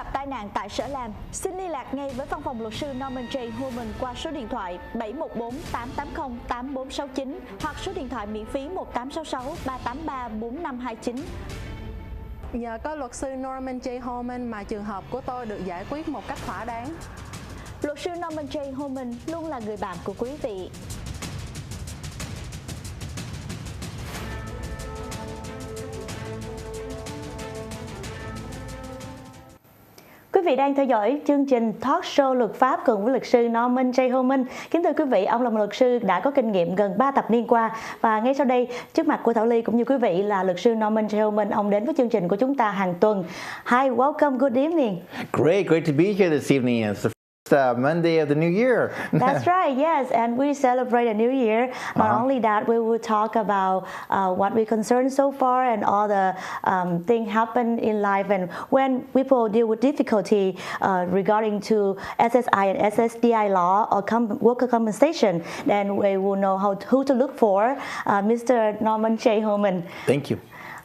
gặp tai nạn tại sở làm, xin liên lạc ngay với văn phòng luật sư Norman J. Homen qua số điện thoại 714 880 8469 hoặc số điện thoại miễn phí 1866 383 4529. Nhờ có luật sư Norman J. Homen mà trường hợp của tôi được giải quyết một cách thỏa đáng. Luật sư Norman J. Homen luôn là người bạn của quý vị. Quý vị đang theo dõi chương trình Talkshow luật pháp cùng với luật sư Norman J. Homen. Kính thưa quý vị, ông là một luật sư đã có kinh nghiệm gần 3 thập niên qua. Và ngay sau đây, trước mặt của Thảo Ly cũng như quý vị là luật sư Norman J. Homen. Ông đến với chương trình của chúng ta hàng tuần. Hi, welcome, good evening. Great to be here this evening. It's the first Monday of the new year. That's right, yes, and we celebrate a new year. Not only that, we will talk about what we concerned so far and all the things happen in life, and when people deal with difficulty regarding to SSI and SSDI law or worker compensation, then we will know who to look for. Mr. Norman J. Homen. Thank you.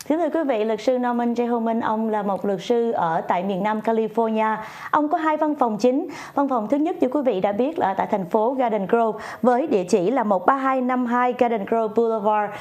Thưa quý vị, luật sư Norman J. Homen, ông là một luật sư ở tại miền Nam California. Ông có 2 văn phòng chính. Văn phòng thứ nhất, như quý vị đã biết, là tại thành phố Garden Grove với địa chỉ là 13252 Garden Grove Boulevard.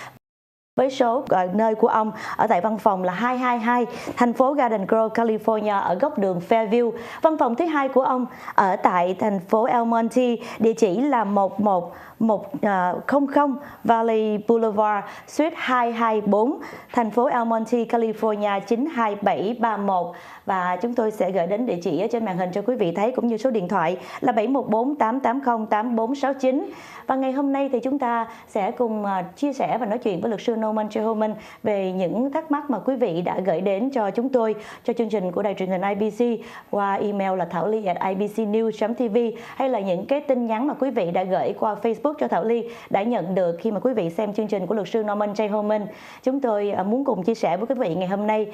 Với số nơi của ông ở tại văn phòng là 222 thành phố Garden Grove, California ở góc đường Fairview. Văn phòng thứ hai của ông ở tại thành phố El Monte, địa chỉ là 11100 Valley Boulevard, Suite 224, thành phố El Monte, California 92731. Và chúng tôi sẽ gửi đến địa chỉ ở trên màn hình cho quý vị thấy, cũng như số điện thoại là 714 880 8469. Và ngày hôm nay thì chúng ta sẽ cùng chia sẻ và nói chuyện với luật sư Norman J. Homen về những thắc mắc mà quý vị đã gửi đến cho chúng tôi, cho chương trình của đài truyền hình IBC qua email là thaoli@ibcnews.tv, hay là những cái tin nhắn mà quý vị đã gửi qua Facebook cho Thảo Ly đã nhận được khi mà quý vị xem chương trình của luật sư Norman J. Homen. Chúng tôi muốn cùng chia sẻ với quý vị ngày hôm nay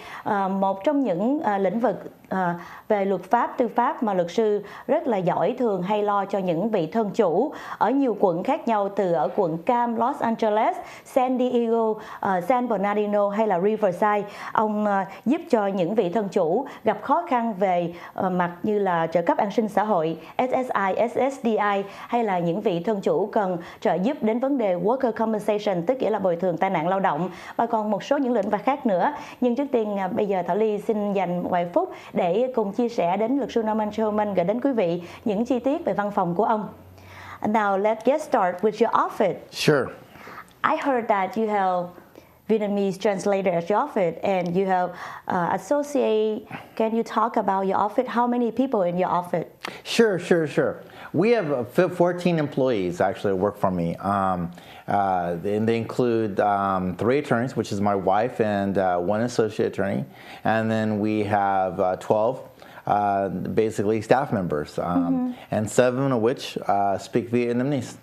một trong những lĩnh vực về luật pháp, tư pháp mà luật sư rất là giỏi, thường hay lo cho những vị thân chủ ở nhiều quận khác nhau, từ ở quận Cam, Los Angeles, San Diego, San Bernardino hay là Riverside. Ông giúp cho những vị thân chủ gặp khó khăn về mặt như là trợ cấp an sinh xã hội, SSI, SSDI, hay là những vị thân chủ cần trợ giúp đến vấn đề worker compensation, tức nghĩa là bồi thường tai nạn lao động, và còn một số những lĩnh vực khác nữa. Nhưng trước tiên bây giờ Thảo Ly xin dành vài phút để cùng chia sẻ đến luật sư Norman J. Homen gửi đến quý vị những chi tiết về văn phòng của ông. Now let's get started with your office. Sure. I heard that you have Vietnamese translator at your office, and you have associate. Can you talk about your office? How many people in your office? Sure. We have 14 employees actually work for me. And they include 3 attorneys, which is my wife and 1 associate attorney. And then we have 12 basically staff members, and 7 of which speak Vietnamese.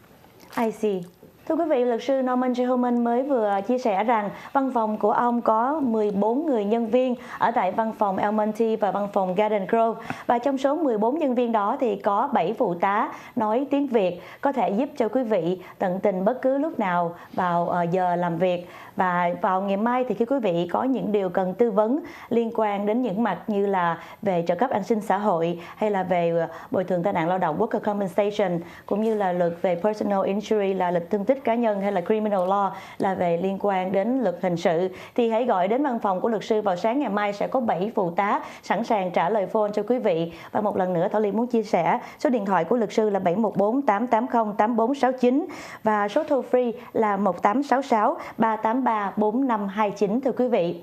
I see. Thưa quý vị, luật sư Norman J. Homen mới vừa chia sẻ rằng văn phòng của ông có 14 người nhân viên ở tại văn phòng El Monte và văn phòng Garden Grove. Và trong số 14 nhân viên đó thì có 7 phụ tá nói tiếng Việt, có thể giúp cho quý vị tận tình bất cứ lúc nào vào giờ làm việc. Và vào ngày mai thì khi quý vị có những điều cần tư vấn liên quan đến những mặt như là về trợ cấp an sinh xã hội, hay là về bồi thường tai nạn lao động, worker compensation, cũng như là luật về personal injury là luật thương tích cá nhân, hay là criminal law là về liên quan đến luật hình sự, thì hãy gọi đến văn phòng của luật sư vào sáng ngày mai. Sẽ có 7 phụ tá sẵn sàng trả lời phone cho quý vị. Và một lần nữa Thảo Ly muốn chia sẻ số điện thoại của luật sư là 714 880 8469 và số toll free là 1866 383 4529. Thưa quý vị,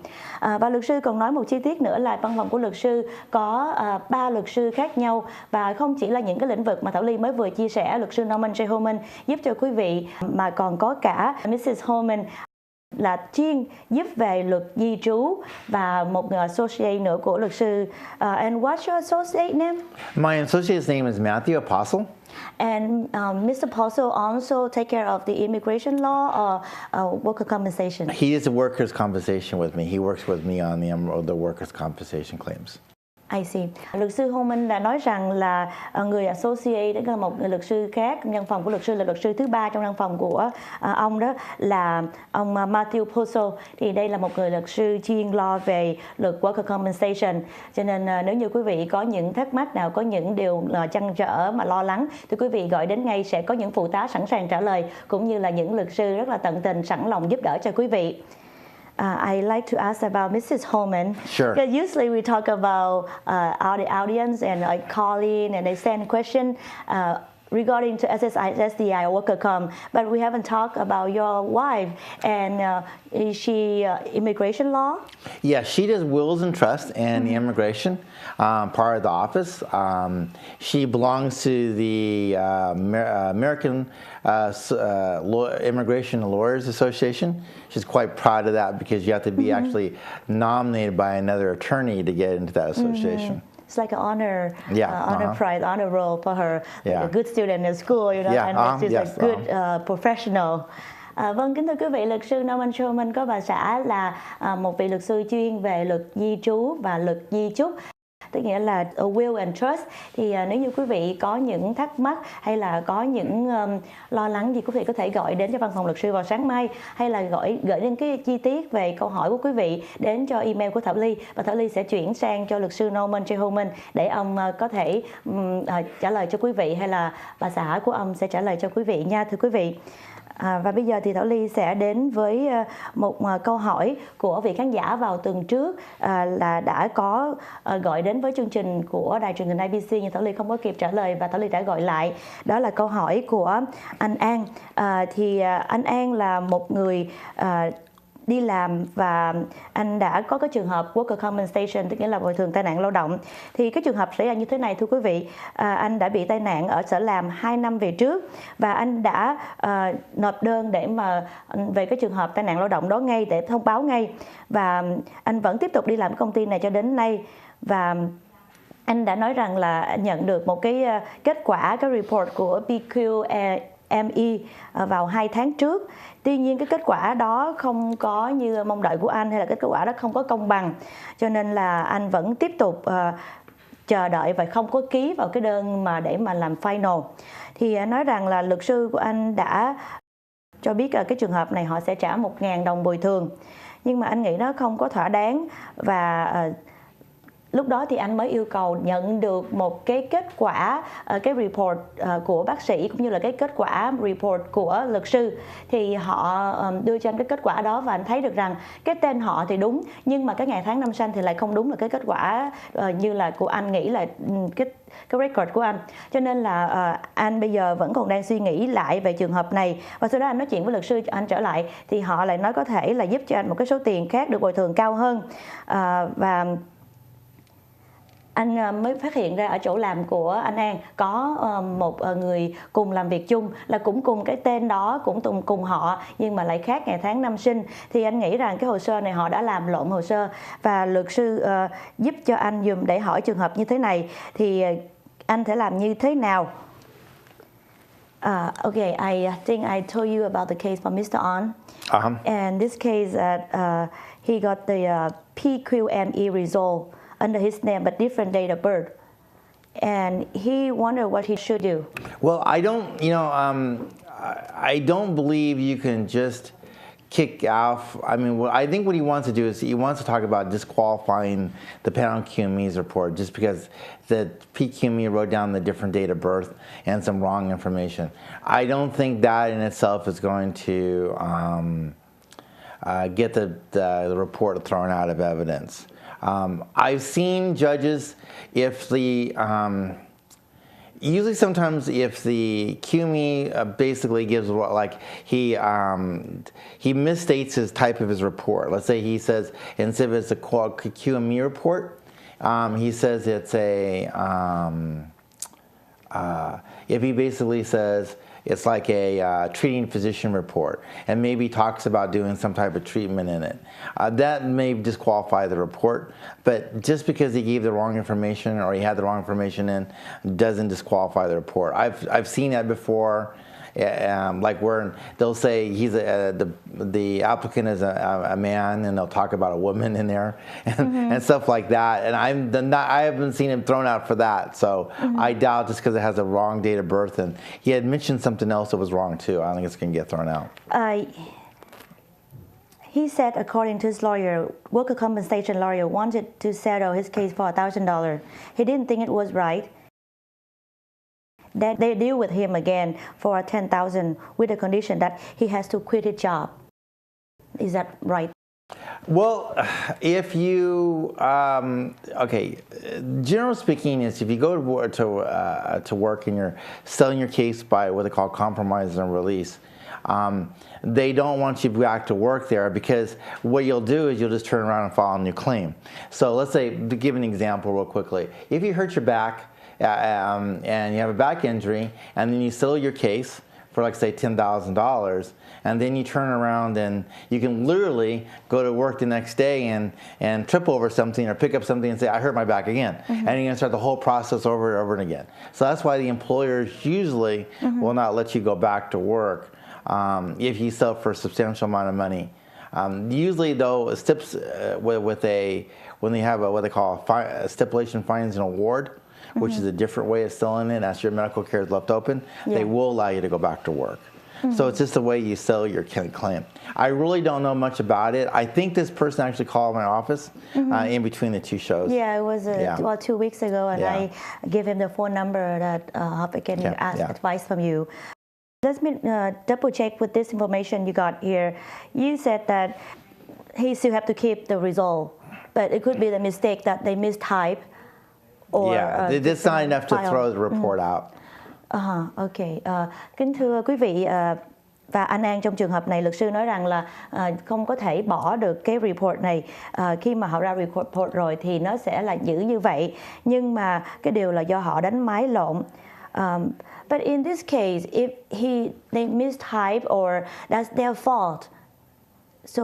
và luật sư còn nói một chi tiết nữa là văn phòng của luật sư có 3 luật sư khác nhau, và không chỉ là những cái lĩnh vực mà Thảo Ly mới vừa chia sẻ, luật sư Norman J. Homen giúp cho quý vị, mà còn có cả Mrs. Homen là chuyên giúp về luật di trú, và một người associate nữa của luật sư. And what's your associate name? My associate's name is Matthew Apostle. And Mr. Apostle also take care of the immigration law or worker compensation? He is a workers' compensation with me. He works with me on the workers' compensation claims. I see. Luật sư Homen đã nói rằng là người associate, đó là một người luật sư khác, văn phòng của luật sư là luật sư thứ ba trong văn phòng của ông, đó là ông Matthew Poso. Thì đây là một người luật sư chuyên lo về luật worker compensation. Cho nên nếu như quý vị có những thắc mắc nào, có những điều trăn trở mà lo lắng, thì quý vị gọi đến ngay, sẽ có những phụ tá sẵn sàng trả lời, cũng như là những luật sư rất là tận tình sẵn lòng giúp đỡ cho quý vị. I'd like to ask about Mrs. Homen. Sure. Because usually we talk about the audience and like calling and they send question regarding to SSI or worker comp, but we haven't talked about your wife. And is she immigration law? Yeah, she does wills and trusts and the immigration part of the office. She belongs to the American Immigration Lawyers Association. She's quite proud of that because you have to be actually nominated by another attorney to get into that association. It's like an honor, Yeah, honor prize, honor role for her. Like Yeah. a good student at school, you know, Yeah, and she's yes, a good professional. Vâng, kính thưa quý vị, luật sư Homen có bà xã là một vị luật sư chuyên về luật di trú và luật di chúc, tức nghĩa là will and trust. Thì nếu như quý vị có những thắc mắc hay là có những lo lắng gì, quý vị có thể gọi đến cho văn phòng luật sư vào sáng mai, hay là gửi đến cái chi tiết về câu hỏi của quý vị đến cho email của Thảo Ly, và Thảo Ly sẽ chuyển sang cho luật sư Norman J. Homen để ông có thể trả lời cho quý vị, hay là bà xã của ông sẽ trả lời cho quý vị nha, thưa quý vị. Và bây giờ thì Thảo Ly sẽ đến với một câu hỏi của vị khán giả vào tuần trước là đã có gọi đến với chương trình của đài truyền hình Ibc, nhưng Thảo Ly không có kịp trả lời và Thảo Ly đã gọi lại. Đó là câu hỏi của anh An. Thì anh An là một người đi làm và anh đã có cái trường hợp worker compensation, tức nghĩa là bồi thường tai nạn lao động. Thì cái trường hợp xảy ra như thế này, thưa quý vị, anh đã bị tai nạn ở sở làm 2 năm về trước, và anh đã nộp đơn để mà về cái trường hợp tai nạn lao động đó ngay, để thông báo ngay, và anh vẫn tiếp tục đi làm công ty này cho đến nay. Và anh đã nói rằng là nhận được một cái kết quả, cái report của BQ-ME vào 2 tháng trước. Tuy nhiên cái kết quả đó không có như mong đợi của anh, hay là cái kết quả đó không có công bằng, cho nên là anh vẫn tiếp tục chờ đợi và không có ký vào cái đơn mà để mà làm final. Thì nói rằng là luật sư của anh đã cho biết cái trường hợp này họ sẽ trả 1.000 đồng bồi thường, nhưng mà anh nghĩ nó không có thỏa đáng, và lúc đó thì anh mới yêu cầu nhận được một cái kết quả, cái report của bác sĩ, cũng như là cái kết quả report của luật sư. Thì họ đưa cho anh cái kết quả đó, và anh thấy được rằng cái tên họ thì đúng, nhưng mà cái ngày tháng năm sinh thì lại không đúng là cái kết quả như là của anh nghĩ là cái record của anh. Cho nên là anh bây giờ vẫn còn đang suy nghĩ lại về trường hợp này, và sau đó anh nói chuyện với luật sư anh trở lại, thì họ lại nói có thể là giúp cho anh một cái số tiền khác được bồi thường cao hơn. Và anh mới phát hiện ra ở chỗ làm của anh An có một người cùng làm việc chung, là cũng cùng cái tên đó, cũng cùng họ, nhưng mà lại khác ngày tháng năm sinh. Thì anh nghĩ rằng cái hồ sơ này họ đã làm lộn hồ sơ, và luật sư giúp cho anh dùm để hỏi trường hợp như thế này thì anh sẽ làm như thế nào. Okay, I think I told you about the case for Mr. On. And this case that he got the PQME result under his name but different date of birth, and he wondered what he should do. Well, I don't believe you can just kick off. I mean, I think what he wants to do is he wants to talk about disqualifying the panel QME's report just because the PQME wrote down the different date of birth and some wrong information. I don't think that in itself is going to get the report thrown out of evidence. I've seen judges, if the usually sometimes if the QME basically gives, like, he misstates his type of his report. Let's say he says, instead of it's a QME report, he says it's a if he basically says it's like a treating physician report, and maybe talks about doing some type of treatment in it, that may disqualify the report. But just because he gave the wrong information or he had the wrong information in, doesn't disqualify the report. I've seen that before, like they'll say the applicant is a man, and they'll talk about a woman in there, and stuff like that. And I haven't seen him thrown out for that. So I doubt just because it has a wrong date of birth, and he had mentioned something else that was wrong too. I don't think it's going to get thrown out. He said, according to his lawyer, worker compensation lawyer wanted to settle his case for $1,000. He didn't think it was right. That they deal with him again for $10,000 with the condition that he has to quit his job. Is that right? Well, if you okay, generally speaking, is if you go to work and you're selling your case by what they call compromise and release. They don't want you back to work there, because what you'll do is you'll just turn around and file a new claim. So let's say, to give an example real quickly, if you hurt your back and you have a back injury, and then you settle your case for, like, say, $10,000, and then you turn around and you can literally go to work the next day and trip over something or pick up something and say, I hurt my back again. And you're going to start the whole process over and over again. So that's why the employers usually will not let you go back to work if you sell for a substantial amount of money. Usually, though, STIPs when they have what they call a stipulation findings and award, which is a different way of selling it, as your medical care is left open, they will allow you to go back to work. So it's just the way you sell your claim. I really don't know much about it. I think this person actually called my office in between the two shows. Yeah, it was well, 2 weeks ago, and I gave him the phone number that I can ask advice from you. Let me double check with this information you got here. You said that he still have to keep the result, but it could be the mistake that they mistype. It's not enough to throw the report out. Okay. Kính thưa quý vị và anh An, trong trường hợp này luật sư nói rằng là không có thể bỏ được cái report này. Khi mà họ ra report rồi thì nó sẽ là giữ như vậy, nhưng mà cái điều là do họ đánh máy lộn. But in this case, if they mistype or that's their fault, so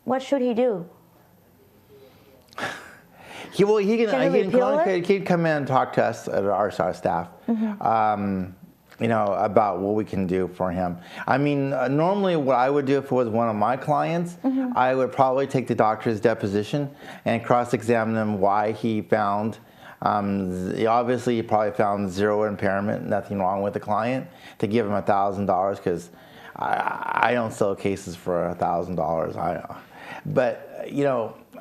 what should he do? He can come in and talk to us at our staff, about what we can do for him. I mean, normally what I would do if it was one of my clients, I would probably take the doctor's deposition and cross-examine him why he found. Obviously, he probably found zero impairment, nothing wrong with the client, to give him $1,000, because I don't sell cases for $1,000. But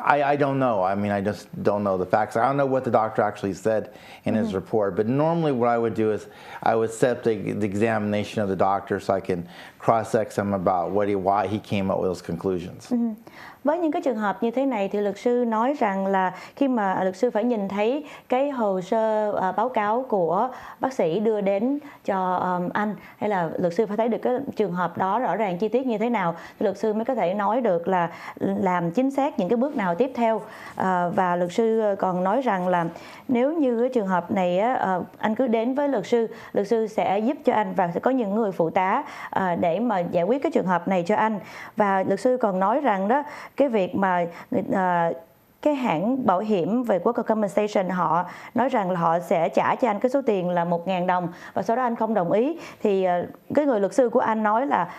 I don't know. I mean, I just don't know the facts. I don't know what the doctor actually said in his report. But normally what I would do is I would set up the examination of the doctor so I can cross-examine him about why he came up with those conclusions. Với những cái trường hợp như thế này thì luật sư nói rằng là khi mà luật sư phải nhìn thấy cái hồ sơ báo cáo của bác sĩ đưa đến cho anh, hay là luật sư phải thấy được cái trường hợp đó rõ ràng chi tiết như thế nào thì luật sư mới có thể nói được là làm chính xác những cái bước nào tiếp theo. Và luật sư còn nói rằng là nếu như cái trường hợp này anh cứ đến với luật sư sẽ giúp cho anh và sẽ có những người phụ tá để mà giải quyết cái trường hợp này cho anh. Và luật sư còn nói rằng đó, cái việc mà cái hãng bảo hiểm về worker compensation họ nói rằng là họ sẽ trả cho anh cái số tiền là 1.000 đồng, và sau đó anh không đồng ý thì cái người luật sư của anh nói là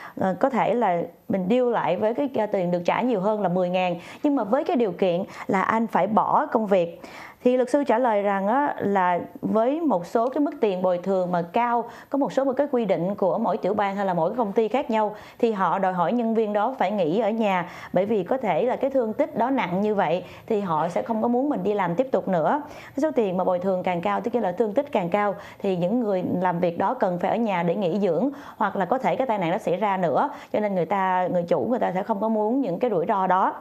có thể là mình deal lại với cái tiền được trả nhiều hơn là 10.000, nhưng mà với cái điều kiện là anh phải bỏ công việc. Thì luật sư trả lời rằng là với một số cái mức tiền bồi thường mà cao, có một cái quy định của mỗi tiểu bang hay là mỗi công ty khác nhau, thì họ đòi hỏi nhân viên đó phải nghỉ ở nhà, bởi vì có thể là cái thương tích đó nặng như vậy thì họ sẽ không có muốn mình đi làm tiếp tục nữa. Cái số tiền mà bồi thường càng cao, tức là thương tích càng cao, thì những người làm việc đó cần phải ở nhà để nghỉ dưỡng, hoặc là có thể cái tai nạn nó xảy ra nữa, cho nên người chủ người ta sẽ không có muốn những cái rủi ro đó.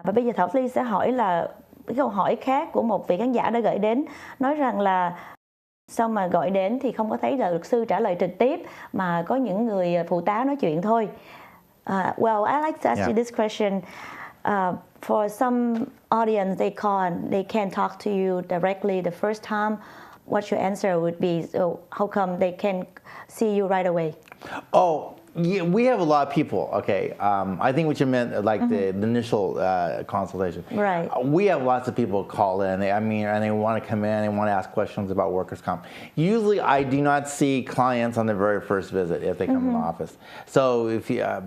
Và bây giờ Thảo Ly sẽ hỏi là cái câu hỏi khác của một vị khán giả đã gửi đến, nói rằng là sao mà gọi đến thì không có thấy là luật sư trả lời trực tiếp, mà có những người phụ tá nói chuyện thôi. Well, I like to ask you this question. For some audience, they call and they can't talk to you directly the first time. What your answer would be? So how come they can see you right away? Oh, Yeah, we have a lot of people. Okay, I think what you meant, like the initial consultation. Right. We have lots of people call in. And they want to come in. They want to ask questions about workers' comp. Usually, I do not see clients on the very first visit if they come in the office. So if you, a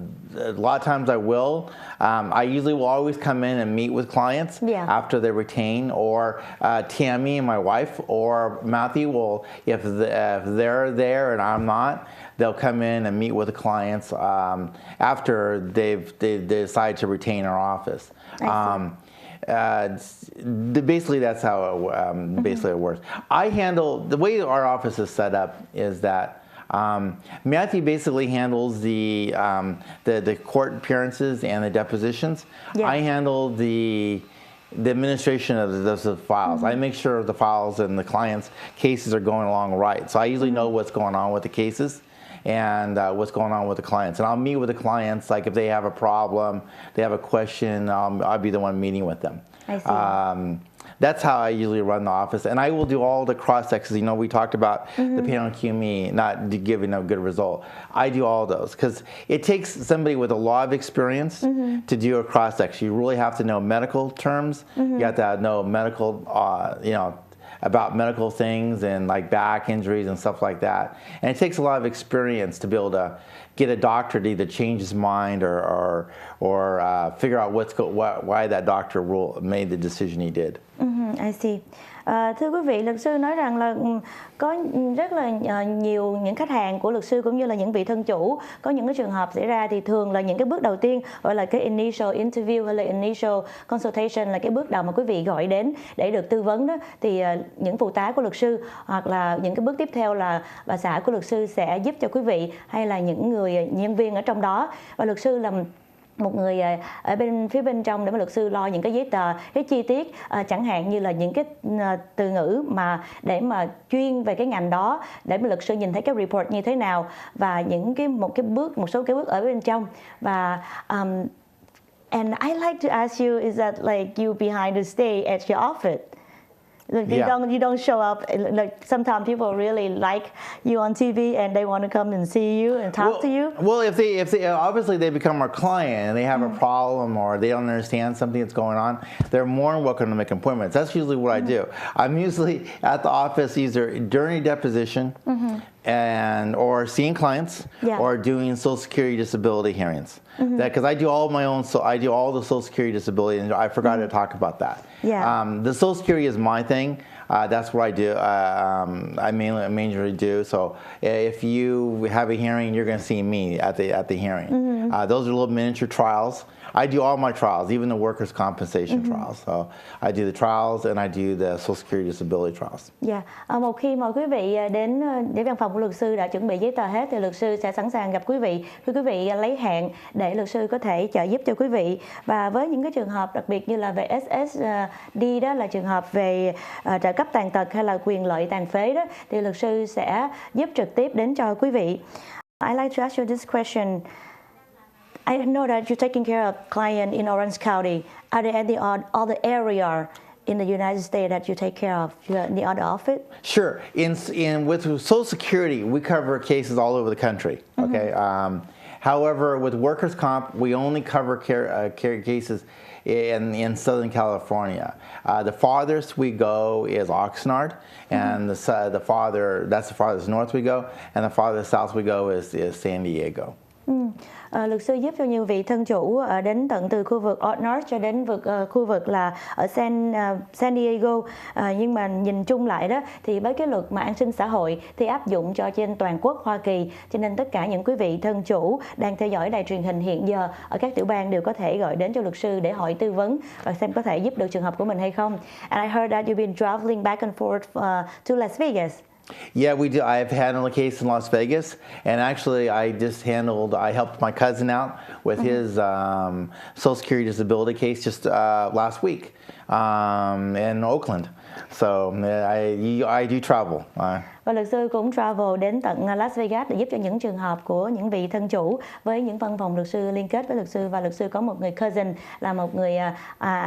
lot of times I will. I usually will always come in and meet with clients after they retain, or Tammy and my wife, or Matthew will, if they're there and I'm not, they'll come in and meet with the clients after they decide to retain our office. Basically, that's how it works. I handle, the way our office is set up is that Matthew basically handles the court appearances and the depositions. I handle the administration of those files. I make sure the files and the clients' cases are going along right. So I usually know what's going on with the cases and what's going on with the clients. And I'll meet with the clients, like if they have a problem, they have a question, I'll be the one meeting with them. I see. That's how I usually run the office. And I will do all the cross-checks. You know, we talked about the panel QME not giving a good result. I do all those because it takes somebody with a lot of experience to do a cross-check. You really have to know medical terms. You have to know medical, about medical things and like back injuries and stuff like that. And it takes a lot of experience to be able to get a doctor to either change his mind or figure out why that doctor made the decision he did. I see. Thưa quý vị, luật sư nói rằng là có rất là nhiều những khách hàng của luật sư cũng như là những vị thân chủ có những cái trường hợp xảy ra thì thường là những cái bước đầu tiên gọi là cái initial interview hay là initial consultation, là cái bước đầu mà quý vị gọi đến để được tư vấn đó, thì những phụ tá của luật sư hoặc là những cái bước tiếp theo là bà xã của luật sư sẽ giúp cho quý vị hay là những người nhân viên ở trong đó, và luật sư là một người ở phía bên trong để mà luật sư lo những cái giấy tờ, cái chi tiết, chẳng hạn như là những cái từ ngữ mà để mà chuyên về cái ngành đó để mà luật sư nhìn thấy cái report như thế nào, và một số cái bước ở bên trong. Và and I like to ask you, is that like you behind the stage at your office? Like you don't show up. Like sometimes people really like you on TV and they want to come and see you and talk to you. Well, if they obviously they become our client and they have a problem or they don't understand something that's going on, they're more than welcome to make appointments. That's usually what I do. I'm usually at the office either during a deposition or seeing clients or doing Social Security disability hearings. Because I do all my own, so I do all the Social Security disability, and I forgot to talk about that. The Social Security is my thing. That's what I do. I mainly do. So if you have a hearing, you're going to see me at the hearing. Those are little miniature trials. I do all my trials, even the workers' compensation trials. So I do the trials and I do the Social Security disability trials. Một khi mà quý vị đến để văn phòng của luật sư đã chuẩn bị giấy tờ hết thì luật sư sẽ sẵn sàng gặp quý vị. Khi quý vị lấy hẹn để luật sư có thể trợ giúp cho quý vị. Và với những cái trường hợp đặc biệt như là về SSD, đó là trường hợp về trợ cấp tàn tật hay là quyền lợi tàn phế đó, thì luật sư sẽ giúp trực tiếp đến cho quý vị. I like to ask you this question. I know that you're taking care of clients in Orange County. Are there any other area in the United States that you take care of? In the other office? Sure. With Social Security, we cover cases all over the country. Okay. However, with workers' comp, we only cover cases in Southern California. The farthest we go is Oxnard, and that's the farthest north we go, and the farthest south we go is San Diego. Luật sư giúp cho nhiều vị thân chủ đến tận từ khu vực Oxnard cho đến khu vực là ở San Diego, nhưng mà nhìn chung lại đó thì với cái luật mà an sinh xã hội thì áp dụng cho trên toàn quốc Hoa Kỳ, cho nên tất cả những quý vị thân chủ đang theo dõi đài truyền hình hiện giờ ở các tiểu bang đều có thể gọi đến cho luật sư để hỏi tư vấn và xem có thể giúp được trường hợp của mình hay không. And I heard that you've been traveling back and forth to Las Vegas. Yeah, we do. I've handled a case in Las Vegas, and actually I helped my cousin out with his Social Security disability case just last week in Oakland. So I do travel. Và luật sư cũng travel đến tận Las Vegas để giúp cho những trường hợp của những vị thân chủ với những văn phòng luật sư liên kết với luật sư, và luật sư có một người cousin là một người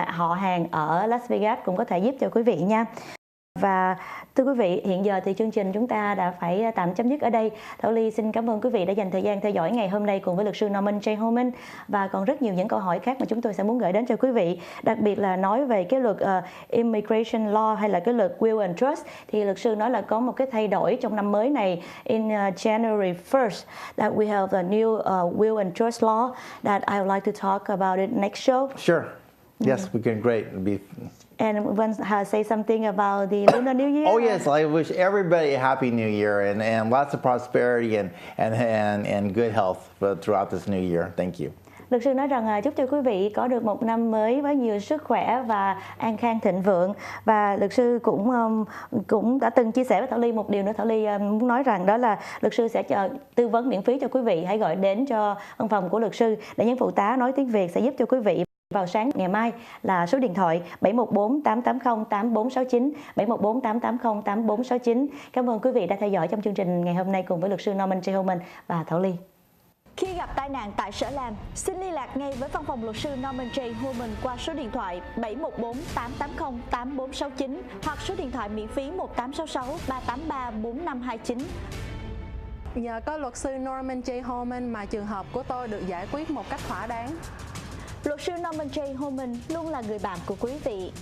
họ hàng ở Las Vegas cũng có thể giúp cho quý vị nha. Và thưa quý vị, hiện giờ thì chương trình chúng ta đã phải tạm chấm dứt ở đây. Thảo Ly xin cảm ơn quý vị đã dành thời gian theo dõi ngày hôm nay cùng với luật sư Norman J. Homen, và còn rất nhiều những câu hỏi khác mà chúng tôi sẽ muốn gửi đến cho quý vị, đặc biệt là nói về cái luật Immigration Law hay là cái luật Will and Trust. Thì luật sư nói là có một cái thay đổi trong năm mới này, in January 1st, that we have a new Will and Trust law that I would like to talk about it next show. Sure. Yes, we can. Great. And want to say something about the Lunar New Year? Oh yes, I wish everybody a happy New Year and lots of prosperity and good health throughout this new year. Thank you. Luật sư nói rằng chúc cho quý vị có được một năm mới với nhiều sức khỏe và an khang thịnh vượng. Và luật sư cũng đã từng chia sẻ với Thảo Ly một điều nữa. Thảo Ly muốn nói rằng đó là luật sư sẽ tư vấn miễn phí cho quý vị. Hãy gọi đến cho văn phòng của luật sư để những phụ tá nói tiếng Việt sẽ giúp cho quý vị. Vào sáng ngày mai là số điện thoại 714-880-8469, 714-880-8469. Cảm ơn quý vị đã theo dõi trong chương trình ngày hôm nay cùng với luật sư Norman J. Homen và Thảo Ly. Khi gặp tai nạn tại sở làm, xin liên lạc ngay với văn phòng luật sư Norman J. Homen qua số điện thoại 714-880-8469 hoặc số điện thoại miễn phí 1866-383-4529. Nhờ có luật sư Norman J. Homen mà trường hợp của tôi được giải quyết một cách thỏa đáng. Luật sư Norman J. Homen luôn là người bạn của quý vị.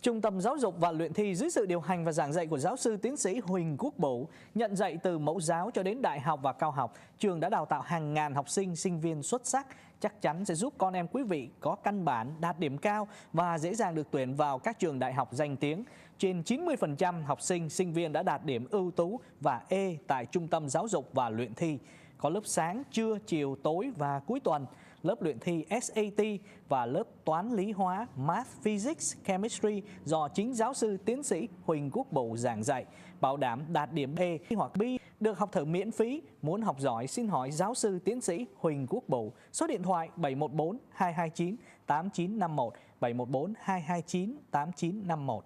Trung tâm Giáo dục và Luyện thi dưới sự điều hành và giảng dạy của giáo sư tiến sĩ Huỳnh Quốc Bửu, nhận dạy từ mẫu giáo cho đến đại học và cao học, trường đã đào tạo hàng ngàn học sinh, sinh viên xuất sắc, chắc chắn sẽ giúp con em quý vị có căn bản đạt điểm cao và dễ dàng được tuyển vào các trường đại học danh tiếng. Trên 90% học sinh, sinh viên đã đạt điểm ưu tú và E tại Trung tâm Giáo dục và Luyện thi. Có lớp sáng, trưa, chiều, tối và cuối tuần, lớp luyện thi SAT và lớp toán lý hóa Math, Physics, Chemistry do chính giáo sư tiến sĩ Huỳnh Quốc Bửu giảng dạy, bảo đảm đạt điểm E hoặc B, được học thử miễn phí. Muốn học giỏi xin hỏi giáo sư tiến sĩ Huỳnh Quốc Bửu. Số điện thoại 714-229-8951, 714-229-8951.